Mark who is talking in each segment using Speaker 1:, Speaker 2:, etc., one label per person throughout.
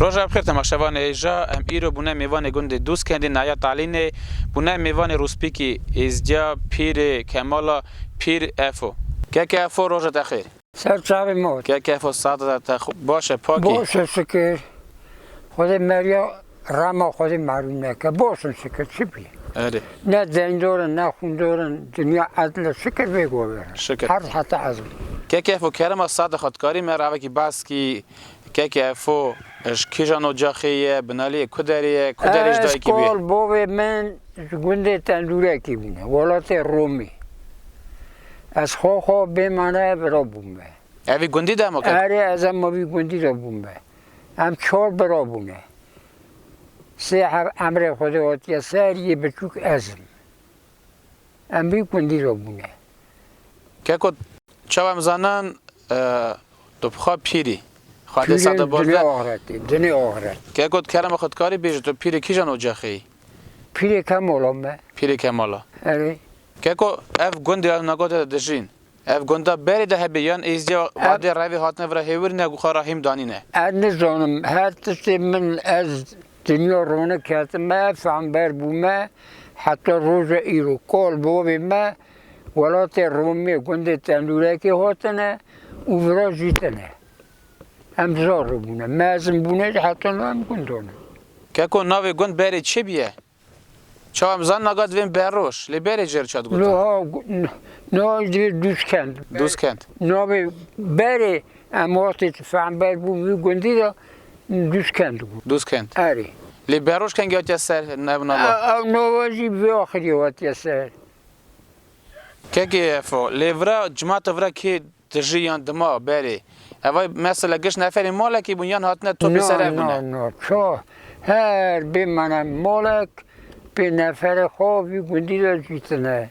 Speaker 1: روزا بخیر تماشاوان ایجا ام ایرو بونه میوان گند دوست کندی نایا تعلینه بونه میوان روسپیکی ازجا پیر کمالا پیر افو که افو روزا تخیر
Speaker 2: سر چاوی موت
Speaker 1: که افو ساعت تخوب باشه پاکی
Speaker 2: باشه شکر خود مریا رما خود معلوم نکه باشه شکر چی بیه
Speaker 1: آره
Speaker 2: نه دین دارن نه خون دارن دنیا عدل شکر بگو برن
Speaker 1: شکر
Speaker 2: هر حتی عزم
Speaker 1: که افو کرم ساعت خودکاری مراوه کی باس کی که افو اش کیجانو جاخیه بنالی کدریش دایی کی بیه
Speaker 2: اسکول بابه من گنده تندوره کی بونه ولات رومی از خو بمانه برا بومه
Speaker 1: اوی گندی دامو که
Speaker 2: اره از اما بی گندی را بومه هم چهار برا بونه سه امر خداوتی سریه بچوک ازم هم بی گندی را بونه
Speaker 1: که چاوم زنان تو بخواه پیری خواهده ساده برده
Speaker 2: دنیا آخرت
Speaker 1: که کرم خودکاری بیشه تو پیری کی جانو جاخی
Speaker 2: پیره کمالامه
Speaker 1: پیری کمالا
Speaker 2: اره
Speaker 1: که اف گندی نگوته دشین اف گندا بری ده بیان ایزیا وادی روی هاتنه ور هیور نگو خورا هم دانینه
Speaker 2: اد نزانم هر تشتی من از دنیا رونه کردم ما فهم بر بومه حتی روز ایرو کال بومه ما ولات رومی گنده تندوره که هاتنه او برا جیتنه هم زار رو بونه مازم بونه حتی نام گندانه
Speaker 1: که ناوی گند بری چی بیه چه هم زن نگاد ویم بروش لی بری جر چاد گوتا
Speaker 2: نه دوست کند نه بری اما وقتی فهم بر بومه گندی را دوست کند آره
Speaker 1: لی بروش کنگ یا سر نبنالا
Speaker 2: او نوازی به آخری وقتی سر
Speaker 1: که افو لی ورا جماعت ورا کی تجیان دما بری اوای مثلا گش نفری مالکی بنیان هاتنه تو بی سر بونه
Speaker 2: نه چه هر بی منم مالک به نفر خوابی گندی را جیتنه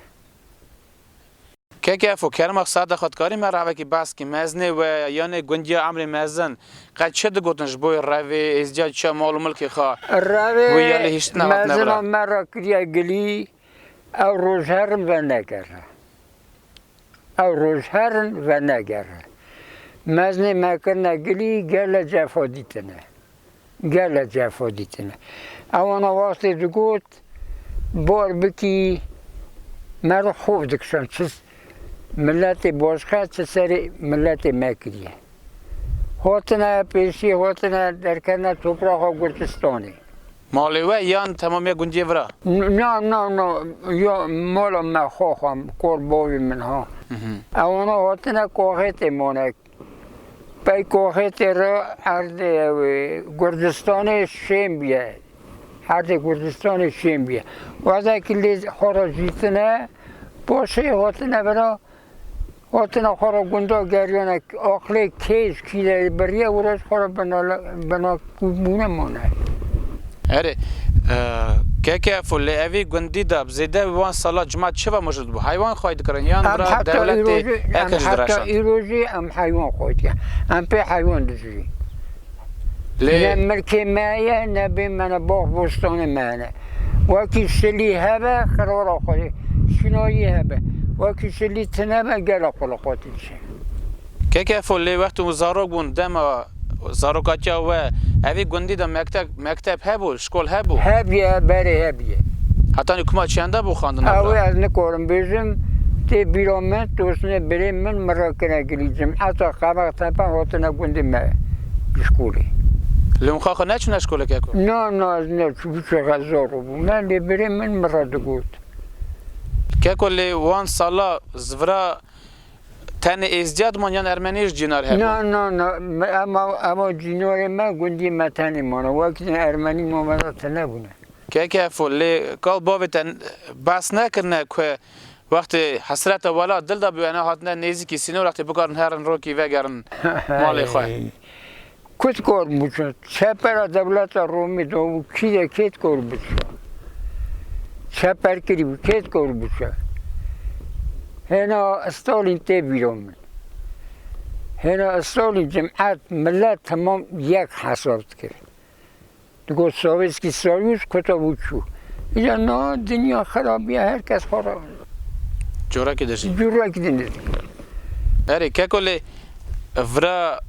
Speaker 1: که افو کرم اقصاد خودکاری مراوه کی باس کی مزنه و یعنی گندی عمر مزن قد چه دگوتنش بوی روی ازجا چه معلومل که خواه
Speaker 2: روی مزن مرا کریا گلی او روزهرم و نگره مزن مکرنه گلی گل جفا دیتنه اوانا واسطه دگوت بار بکی مرا خوب دکشن چه ملت باشخه چه سر ملت مکریه هاتنه پیشی هاتنه درکنه توپراخ گرچستانی
Speaker 1: مالوه یان تمامی گندی ورا
Speaker 2: نه یا مالا ما خواهم کار باوی منها اوانا هاتنه کوخیت مانک پای کوخیت را عرض گردستان شیم بیه وقتی که لیز خورا جیتنه باشه هاتنه برا هاتنه خورا گنده گریانه آخلی کیش کیده بریه ورش خورا بنا کبونه مانه
Speaker 1: اره که فل اوی گندی داب زیده وان سالا جماعت چه و موجود بو حیوان خواهید کرن یان برا دولت اکش درشان
Speaker 2: حتی ایروزی هم حیوان خواهید کرن هم پی حیوان دزی نه ملکی مایه نه بی من باغ بستان منه وکی سلی هبه قرار خواهی شنایی هبه وکی سلی تنبه گل خلاقاتی چه
Speaker 1: که فل وقت مزارو بون دم زاروکاتی و اوی گندی دا مکتب هبو شکل هبو
Speaker 2: هبیه
Speaker 1: حتی نکما چنده بو خواندن
Speaker 2: اوی از نکارم بیشم تی بیرامت دوستنه بری من مراکنه گلیجم حتی خبر تپن هاتنه گندی مه شکولی
Speaker 1: لیون خواه نچونه شکوله که کن؟
Speaker 2: نه چه غذا رو بود نه لی بری من مراد گود
Speaker 1: که کلی وان سالا زورا تن ازدیاد مانیان ارمنیش جینار هبو؟
Speaker 2: نه اما جینار ما گندی متنی مانه وقتی ارمنی مامده تنه بونه
Speaker 1: که فولی کال باوی تن بس نکرنه که وقتی حسرت والا دل دا بیانه هاتنه نیزی که سینو وقتی بکارن هرن روکی وگرن مالی خواه
Speaker 2: کت کار بچه چپر دولت رومی دو کیده کت کار بچه چپر کری کت کار بچه هنا استالین تی بیرون هنا استالین جمعیت ملت تمام یک حساب کرد دگو سویسکی سالیوش کتا بچو اینجا نه دنیا خرابیه هر کس خراب
Speaker 1: جورا که داشتی؟
Speaker 2: جورا که داشتی
Speaker 1: اره که کلی ورا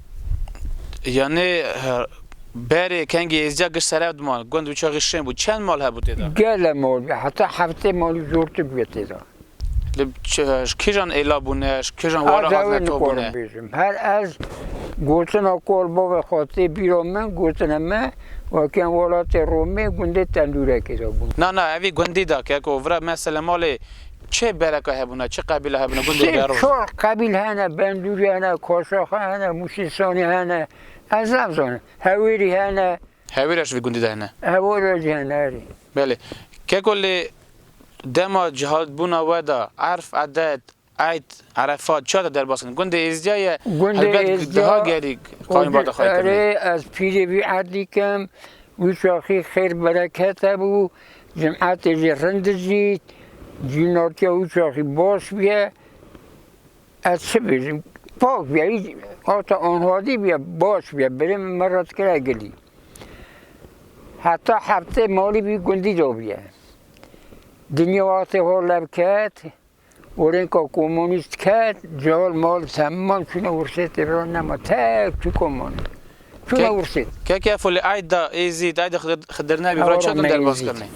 Speaker 1: یعنی بری کنگی ازجا گش سرد مال گند وچا غشین بود چند مال هبود دا
Speaker 2: گله مال حتی هفته مالی زورت بیت دا
Speaker 1: لب کیجان ایلا بونش کیجان وارا هات نتو بونه
Speaker 2: هر از گوتنا کول با خاطر بیرون من گوتنا من و کن ولات رومی گنده تندوره کجا بود
Speaker 1: نه اوی گندی دا که ورا مثلا مال چه برکه هبونه چه قبیله هبونه گنده بیارو
Speaker 2: چه قبیل هنه بندوری هنه کاشاخ هنه موشیسانی هنه از نفسانه هویری هنه
Speaker 1: هویرش وی گندی ده نه
Speaker 2: هویری هنه
Speaker 1: بله که کلی دما جهاد بونا ودا عرف عدد عید عرفات چه در باسن گنده ازجای هلبت ده گری قایم بادا خواهی کنی
Speaker 2: از پیری بی عدی کم وشاخی خیر برکت بو جمعت رند زید جینارتی وشاخی باش بیه از چه بیریم پاک بیه آتا آنهادی بیه باش بیه بریم مرات کرا گلی حتی هفته مالی بی گندی دو بیه دنیا وقتی حال کرد ورین که کمونیست کرد جال مال تمام چونه ورسید را نما تک تو کمونیست چونه ورسید
Speaker 1: که فولی عید دا ایزید عید خدرنه بیبرا چه در باز کرنی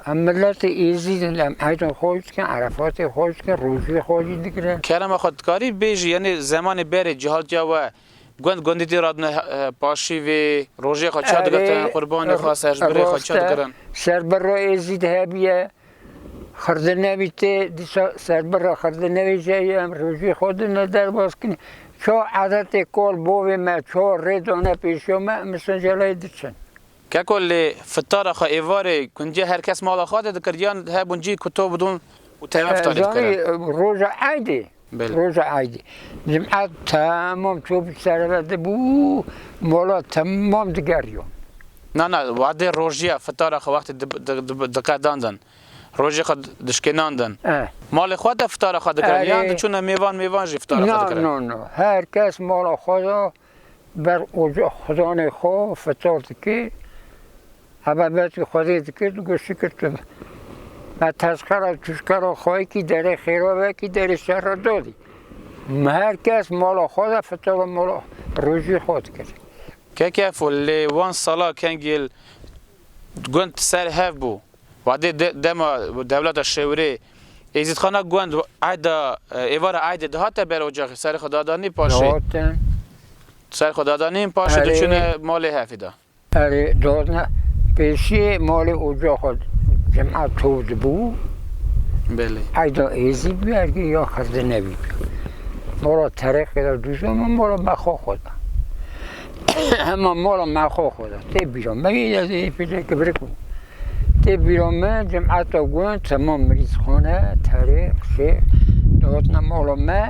Speaker 2: ملت ایزید لم عید خوش کن عرفات خوش کن روزی خوشی دیگره
Speaker 1: کرم خودکاری بیجی یعنی زمان بری جهاد جاوه گندی تی رادن پاشی و روزی خود چه دگرن قربانی خواه سرش بری خود چه دگرن
Speaker 2: سربر را ایزید هبیه خرده نبیته سربر را خرده نبیشه هم روزی خود ندر باز کنی چه عادت کل بوی ما چه ریدانه پیشو ما مثل جلای دیچن
Speaker 1: که کل فتاره خواه ایواره کنجی هر کس مالا خواه دکر یان ها بونجی کتو بدون و تیم افتاری دکرن
Speaker 2: روز عیده روز عیده جمعت تمام چوب سربده بو مولا تمام دگریون
Speaker 1: نه وعده روزیه فتاره خواه وقت دکر داندن روزی خود دشکناندن مال خود فتاره خود دکرن یان چون میوان جی فتاره خود دکرن
Speaker 2: نه هر کس مال خدا بر خدان خواه فتار دکی حبابت خودی دکی گوشی کرد و تذکر تشکر خواهی که در خیره و که در شهر دادی هر کس مال خدا فتار مال روزی خود کرد
Speaker 1: که فولی وان سالا کنگیل گوند سر هف بو وعده دما دولت شوری ایزید خانه گوند عیدا ایوار عید دهات بر اجاقی سر خدادانی پاشه سر خدادانی پاشه دچونه مال هفیدا
Speaker 2: اره دادن پیشی مال اجاق خود جمعت تود بو
Speaker 1: بله
Speaker 2: عیدا ایزید بیارگی یا خرده نبید مالا طریق دا دوزم مالا مخوا خودا اما مالا مخوا خودا تی بیرام مگه از این پیده که برکو تی بیرام جمعت گوند تمام مریض خانه طریق شیخ دادن مالا ما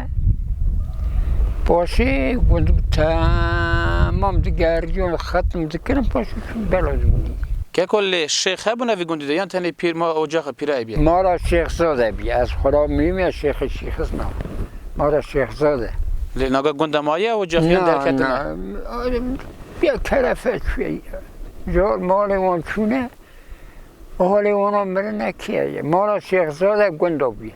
Speaker 2: باشه گوند تمام دیگریون ختم دکرم باشه چون بلاز بودی
Speaker 1: که کل شیخ هبونه وی گوندی یان تنی پیر ما اجاق پیره بیه
Speaker 2: مالا شیخ زاده بی از خدا میمی شیخ اسمه مالا شیخ زاده
Speaker 1: نگاه گنده مایه اجاقیان در کتنه
Speaker 2: بیا کلفه چویه جال مال وان چونه حال وانا مرنه کیه مالا شیخ زاده گنده بی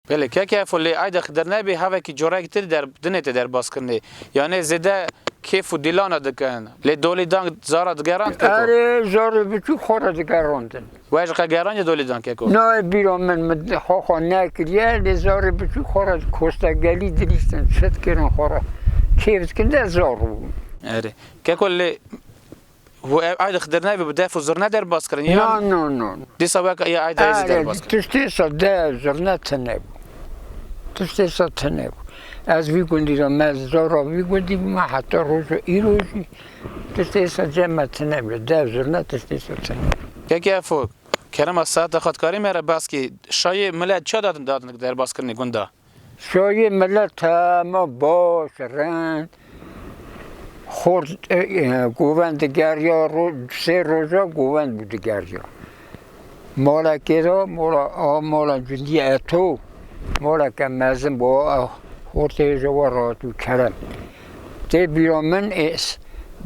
Speaker 1: بله که فولی عید خدر نبی هوا کی جورای تر در دنیت در باز کنی یعنی زده کیف و دیلانه دکن لی دولی دان زارا دگراند که
Speaker 2: اره زارا بچو خورا دگراندن
Speaker 1: ویج قگران دولی دان که کو
Speaker 2: نه بیرون من خواه نکریه لی زارا بچو خورا کستا گلی دریستن شد کرن خورا کیفت کنده زارو
Speaker 1: اره که کلی هو عید خدر نبی بده فزر ندر باز کنی
Speaker 2: نه
Speaker 1: دیسا وقت یا عید ایزی در باز کنی
Speaker 2: تشتیسا ده زرنه تنبو تشتیسا تنبو از وی گندی را مزدارا وی گندی ما حتی روز ایروزی تشتیسا جمع تنبو ده زرنه تشتیسا تنبو
Speaker 1: که فو کرم از ساعت خودکاری میره باز کی شای ملت چه دادن در باز کنی گنده
Speaker 2: شای ملت تمام باش رند خورد گووند گریا سه روزا گووند بود گریا مالا کیرا مالا جندی اتو مالا که مزن با خورده جواراتو کرم تی بیرون من ایس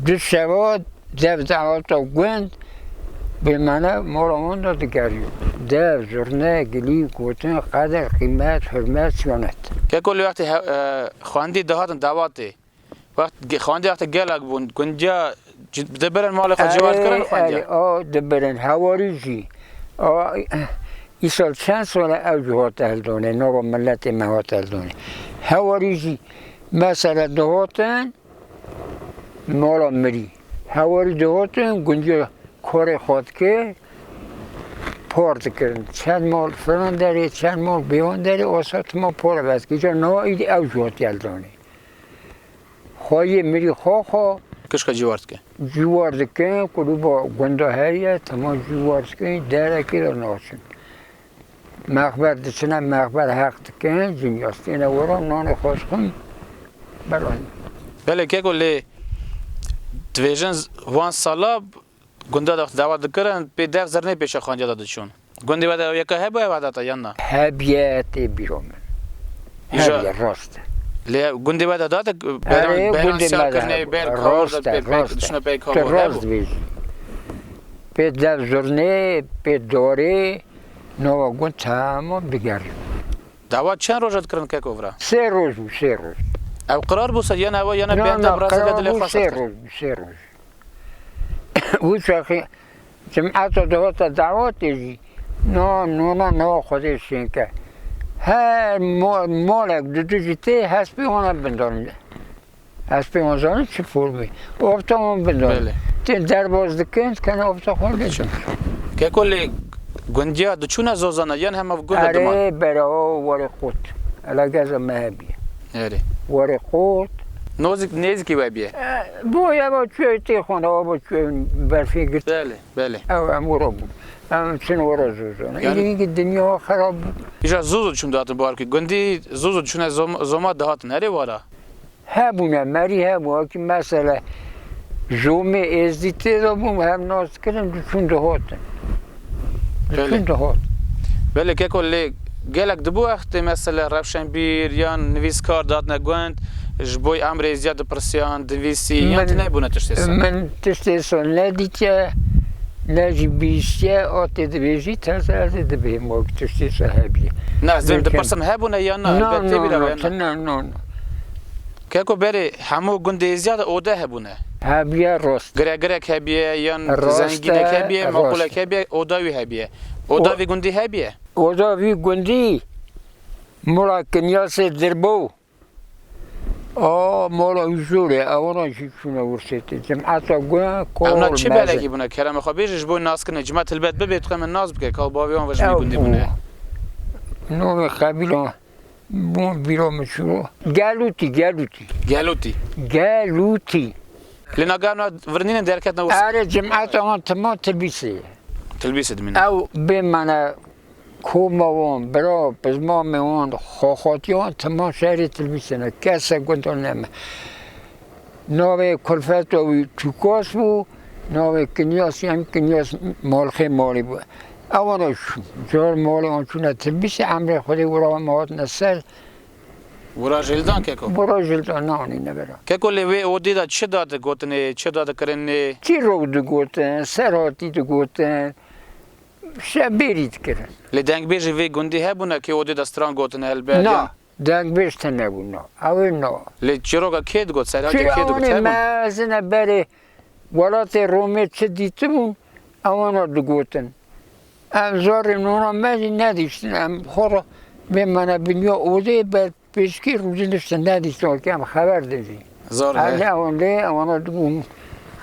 Speaker 2: دو شوا دو دعواتا گوند به منه مالا من داد گریا دو زرنه گلی گوتن قدر قیمت حرمت سیانت
Speaker 1: که کلی وقتی خواندی دهاتن دعواتی وقت خواندی وقت گلک بون گنجا دبرن مال خود جواد کردن خواندی
Speaker 2: دبرن هواریجی این سال چند سال اوج هاتل دونه نو ملت ما هاتل دونه هواریجی مثلا دهاتن مالا مری هواری دهاتن گنجا کار خود که پارت کردن چند مال فلان داره چند مال بیان داره آسات ما پار بست که جا نایید اوج هاتل دونه خواهی مری خواه
Speaker 1: کشکا جوارد که
Speaker 2: جوارد که کلو با گنده هریه تمام جوارد که داره که رو ناشن مخبر دچنه مخبر حق که جنیاست اینه ورا نان خوش کن بران
Speaker 1: بله که کلی دویژن وان سالا گنده دعوت کردن به دف زرنه پیش خانجا دادشون گنده وده یکا هبه وده یا نه
Speaker 2: هبیت بیرومن هبیت راست
Speaker 1: لی گنده وده داده بیران سیاه کرنه بیر کار دشونه بیر کار
Speaker 2: راست بیش به دف زرنه به دوره نو گون تمام بگریم
Speaker 1: دعوت چند روزت کردن که کورا
Speaker 2: 3 روز
Speaker 1: او قرار بود یا نه یا نه بیان برازیل دل خواست
Speaker 2: 3 روز او چاخی جمعیت دوات دعوت دیجی نه خودشین که هر مالک دو جیته هست بیانه بندارن هست بیانه چه فرمی افتا من بندارن در باز دکند کنه افتا خون بیشن
Speaker 1: که کلی گنجا دو چونه زوزانه یان همه گنده دومان
Speaker 2: اره برای وری خود علاقه مهبیه
Speaker 1: اره
Speaker 2: وری خود
Speaker 1: نیزی که بیه
Speaker 2: باید با چوی تیخونه با چوی برفی گرد
Speaker 1: بله
Speaker 2: او امورا بود چون ورا زوزانه اینکه دنیا خراب بود
Speaker 1: ایجا زوزو چون داتن بار که گندی زوزو چونه زوما دهاتن اره وارا
Speaker 2: هبونه مری هبونه که مثلا زومه ازدیته دا بوم هم ناز کردن چون دهاتن چون دهات
Speaker 1: بله که کلی گلک دبو وقت مثلا رفشن بیر یا نویسکار داد نگوند جبوی امر زیاد پرسیان دویسی یا نبونه تشتیسان
Speaker 2: من تشتیسان ندیده نجی بیشتر آتی دویجی تازه دوی موگ تشتیسان هبیه
Speaker 1: نه زمین دپرسم هبونه یا نه
Speaker 2: نه
Speaker 1: که کو بری همو گنده زیاد اوده هبونه
Speaker 2: هبیه راست
Speaker 1: گره هبیه یا زنگینه هبیه مقوله هبیه اوده هبیه اوده وی گنده هبیه
Speaker 2: اوده وی گنده مولا کنیاس دربو مولا وزوره اونا چونه ورسیده جمعتا گوه کول
Speaker 1: اونا چی بلگی بونه کرم خواه بیشش بوی ناز کنه جمعت البت ببید خواهی من ناز بکر کال باویان وش میگنده بونه
Speaker 2: نوم قبیلان بون بیرا مشورو گلوتی
Speaker 1: لینا گرنا ورنین درکت نورس
Speaker 2: اره جمعتا آن تمام
Speaker 1: تلبیسه دمینه
Speaker 2: او به منه کوماوان برا بزمام وان خواهاتیان تمام شهر تلبیسه نه کسا گندان نمه ناوه کلفت و چوکاس بو ناوه کنیاسی هم کنیاس مالخه مالی بو اوانا جار مالی آن چونه تلبیسه امر خودی ورا مهات نسل
Speaker 1: ورا جلدان که کو؟
Speaker 2: ورا جلدان نانی نبرا
Speaker 1: که کو لیوی او دیده چه داده گوتنه چه داده کرنه؟
Speaker 2: چی رو دو گوتن سراتی دو گوتن شبیرید کردن
Speaker 1: لی دنگ بیجی وی گندی هبونه که او دیده ستران گوتنه البته
Speaker 2: نه دنگ بیشتر نبود نه اوه نه
Speaker 1: لی چروگا کید گوت سراتی کید گوت
Speaker 2: چی مازنه بره ولات رومی چه دیده بون اوانا دو گوتن زار نونا مزی ندیشتن ام خورا به منه بنیا اوده بر پیشکی روزی نشتن ندیشتن که هم خبر دیدی
Speaker 1: زاره
Speaker 2: اوانا دو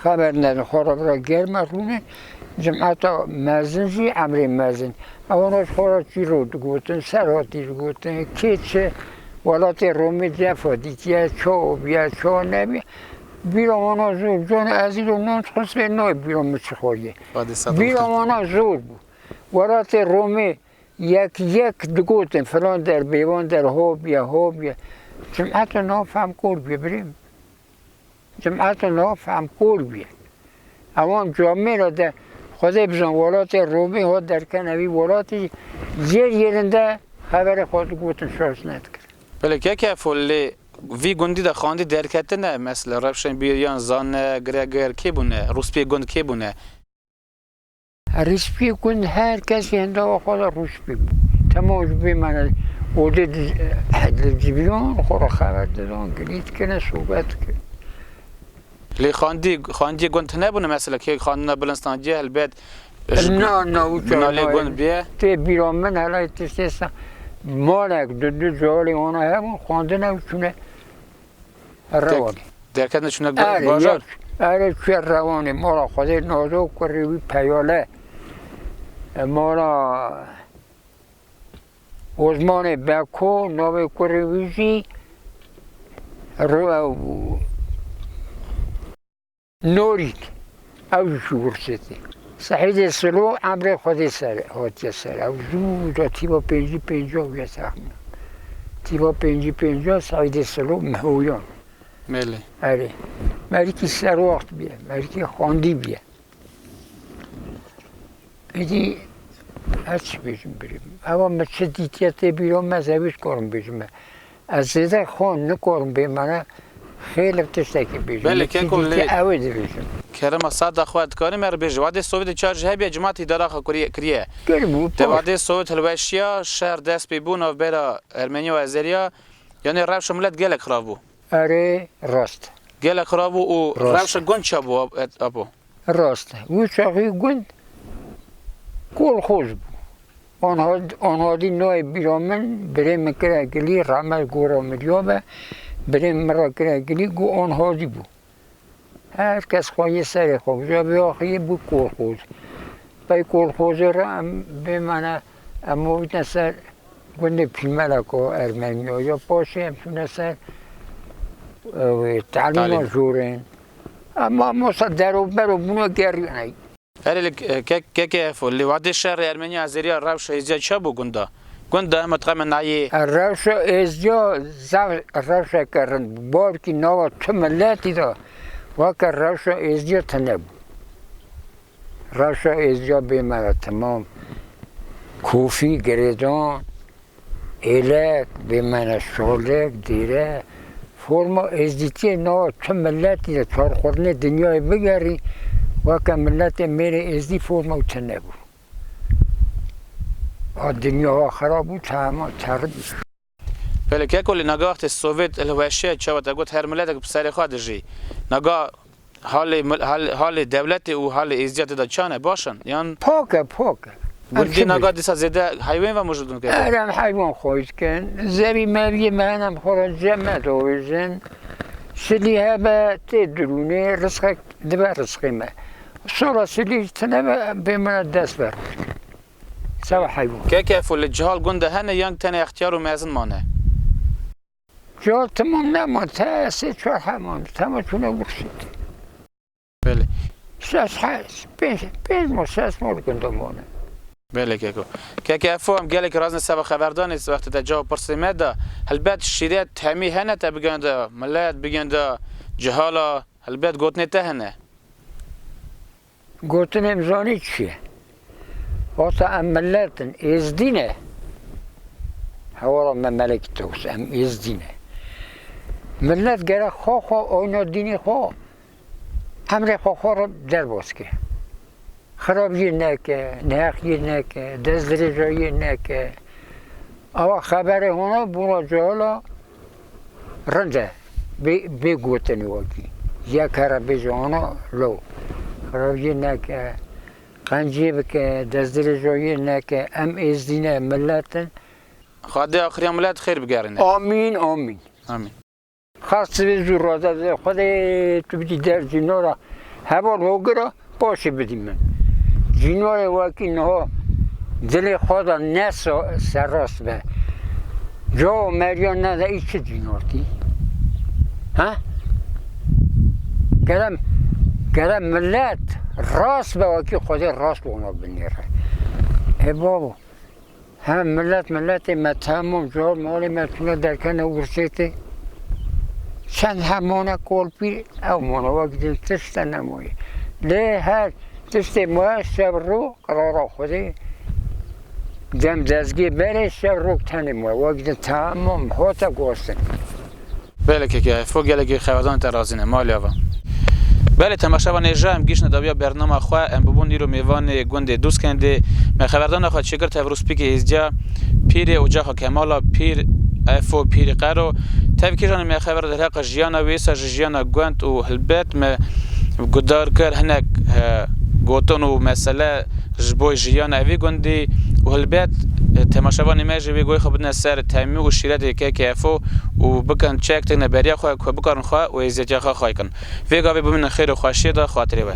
Speaker 2: خبر ندن خورا برا گرم رونه جمعتا مزن جی امر مزن اوناش خورا چی رو گوتن سراتی رو گوتن که چه ولات رومی جفادی یا چو بیا چو نبیا بیرا اونا زور جان ازی رو نانس خواست به نای بیرا مچه خوریه بیرا اونا زور بود ولات رومی یک دگوتن فلان در بیوان در ها بیا جمعتا نافهم کور بیا بریم جمعتا نافهم کور بیا اوان جامعه را در خدا بزن ولات رومی ها در کنوی ولاتی زیر yerinde خبر خود گوتن شاش ندکر
Speaker 1: بله که فولی وی گندی دا خواندی درکته نه مثل رفشن بیریان زان گرگر کی بونه روسپی گند کی بونه
Speaker 2: روسپی گند هر کسی هنده خدا روسپی بود تماش بی من اوده جبیان خورا خبر دادن گلید کنه صحبت کرد
Speaker 1: لی خاندی گند نبونه مثلا که خاندنا بلنستانجی البته
Speaker 2: نه
Speaker 1: نالی گند بیه
Speaker 2: تی بیرون من حالا تشتیسم مالک دو جالی اونا همون خانده نمیتونه روانی
Speaker 1: درکت نشونه باجار
Speaker 2: اره چه روانی مالا خودی نازو کریوی پیاله مالا ازمان بکو نوی کریویزی رو نورید او شورسیتی صحیح سلو عمر خودی سر هاتی سر او زود تیبا پنجی ویا تخمون تیبا پنجی صحیح سلو مهویان
Speaker 1: ملی
Speaker 2: اره مریکی سر وقت بیه مریکی خواندی بیه ایدی هرچی بیشم بریم اما من چه دیتیت بیرون مذهبیش کارم بیشم از زده خان نکارم بیم من خیلی تشتکی بیشم
Speaker 1: بله که کلی
Speaker 2: اوید بیشم
Speaker 1: کرم صد خواهد کاری مر بیش وادی سوویت چارج هبی جماعت اداره کریه
Speaker 2: گرمو
Speaker 1: دوادی سوویت هلوشیا شهر دست بیبون و برا ارمنیا و ازریا یعنی روش ملت گله خراب بو
Speaker 2: اره راست
Speaker 1: گله خراب بو و روش گند چه بو ابو
Speaker 2: راست و چاقی گند کل خوش بو آنها دی نوع بیرامن برای مکره گلی رامل گورا مریابه برای مرا کره گلی گو آنها دی بو هر کس خواهی سر خوب جا به آخری بو کل خوش بای کل خوش را به اما بیتن سر گنده پیملک و ارمنیا یا پاشه همشون سر تعلیم جورن اما مصدر و برو بونو گریانه
Speaker 1: هر که فول وادی شهر ارمنیا ازریا روش ازیا چه بو گنده متقم نایی
Speaker 2: روش ازیا روش کردن بار کی نوا چه ملتی دا واکر روش ازیا تنب روش ازیا به من تمام کوفی گریدان ایلک به من شولک دیره فرما ازدیتی نوا چه ملتی دا چار خورنه دنیای بگری واکر ملت میره ازدی فرما تنب دنیا خراب بود تمام ترد
Speaker 1: بله که کلی نگاه سوویت الوشیا چه وقت گفت هر ملت بسری خود جی نگاه حال دولت و حال ازدیات دا چانه باشن یان
Speaker 2: پاکه
Speaker 1: گردی نگاه دیسا زده حیوان و موجودون که
Speaker 2: ارم حیوان خواهید کن زبی مریه منم خورا جمع دویزن سلیه به تی درونه رزق دبه رزقی ما سورا سلیه تنه به من دست بر سوا حیوان
Speaker 1: که فول جهال گنده هنه یانگ تنه اختیار و میزن مانه
Speaker 2: جهال تمام نمان تا سه چهار همان تمام چونه بخشید
Speaker 1: بله
Speaker 2: شش هست پنج ما شش ما گنده مانه
Speaker 1: بله که افهم گله که رازن سوا خبردان است وقتی تا جواب پرسیمه ده البته شریعت تمی هنه تا بگنده ملت بگنده جهالا البته گوتنه ته هنه
Speaker 2: گوتن امزانی چیه واسه ام ملتن ازدینه هوارا من ملک توس ام ازدینه ملت گره خواه اونا دینی خواه همره خواه رو در باز که خرابی نکه نحقی نکه دزدرجایی نکه اما خبر هونا بونا جالا رنده بگوتنی واقعی یک هر بجانا لو خرابی نکه قنجی بکه دزدرجایی نکه ام ازدینه ملتن
Speaker 1: خواهد آخری ملت خیر بگرینه
Speaker 2: آمین
Speaker 1: آمین
Speaker 2: خاص به زور راده خود تو بدی در جنورا هوا روگرا باشه بدیم من جنور واقعی نه دل خدا نس سراست به جا مریان نده ای چه جنورتی ها گرم ملت راست به واقعی خود راست به اونا بنیره ای بابا هم ملت ما تمام جار مالی متونه درکنه ورسیته چند همونه کول پیر او منو وقتی تشت نموی لی هر تشت ما شب رو قرار خودی دم دزگی بره شب رو تنی ما وقتی تمام هاتا گوستن
Speaker 1: بله که فوق گله خبردان ترازینه مالی آوا بله تماشا و نیجا هم گیش نداویا برنامه خواه ام ببون نیرو میوان گنده دوست کنده من خبردان خواهد شکر تفروس پیک ازجا پیر اوجاخ کمالا پیر افو پیری قرو تفکیران می خبر در حق جیانا ویسا جیانا گوند و هلبت ما گدار کر هنک گوتون و مسئله جبوی جیانا اوی گوندی و هلبت تماشاوانی ماجی وی گوی خبرنا سر تامی و شیرت که افو و بکن چک تن بریا خو بکارن خو و ازیجا خو کن وی گاوی بمن خیر و خوشی دا خاطری و